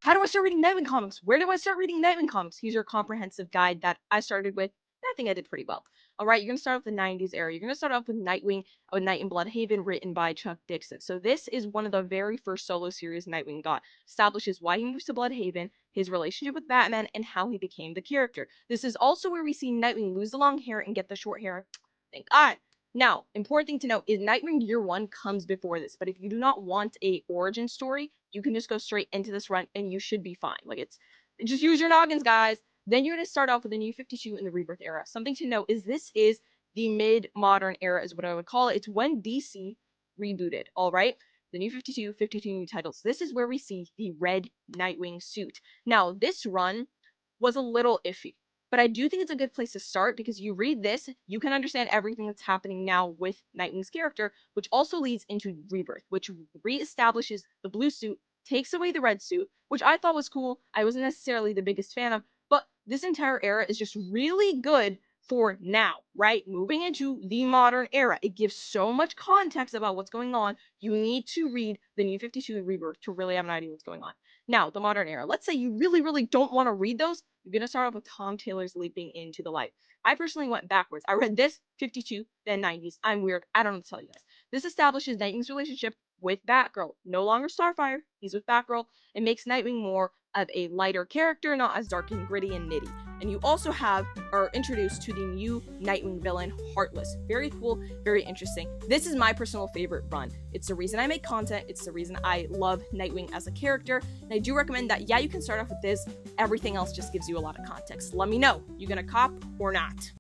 how do I start reading Nightwing comics? Where do I start reading Nightwing comics? Here's your comprehensive guide that I started with. I think I did pretty well. All right, you're going to start off the 90s era. You're going to start off with Nightwing, with Night in Bloodhaven, written by Chuck Dixon. So this is one of the very first solo series Nightwing got. Establishes why he moves to Bloodhaven, his relationship with Batman, and how he became the character. This is also where we see Nightwing lose the long hair and get the short hair. Thank God. Now, important thing to note is Nightwing Year 1 comes before this, but if you do not want a origin story, you can just go straight into this run and you should be fine. Like, just use your noggins, guys. Then you're going to start off with the New 52 in the Rebirth era. Something to note is this is the mid-modern era is what I would call it. It's when DC rebooted, all right? The New 52, 52 new titles. This is where we see the red Nightwing suit. Now, this run was a little iffy. But I do think it's a good place to start because you read this, you can understand everything that's happening now with Nightwing's character, which also leads into Rebirth, which reestablishes the blue suit, takes away the red suit, which I thought was cool. I wasn't necessarily the biggest fan of, but this entire era is just really good for now, right? Moving into the modern era. It gives so much context about what's going on. You need to read the New 52 and Rebirth to really have an idea what's going on. Now, the modern era. Let's say you really, really don't want to read those. You're going to start off with Tom Taylor's Leaping into the Light. I personally went backwards. I read this, 52, then 90s. I'm weird. I don't know what to tell you guys. This establishes Nightwing's relationship with Batgirl. No longer Starfire. He's with Batgirl. It makes Nightwing more of a lighter character, not as dark and gritty and nitty. And you also are introduced to the new Nightwing villain, Heartless. Very cool, very interesting. This is my personal favorite run. It's the reason I make content. It's the reason I love Nightwing as a character. And I do recommend that, yeah, you can start off with this. Everything else just gives you a lot of context. Let me know. You gonna cop or not?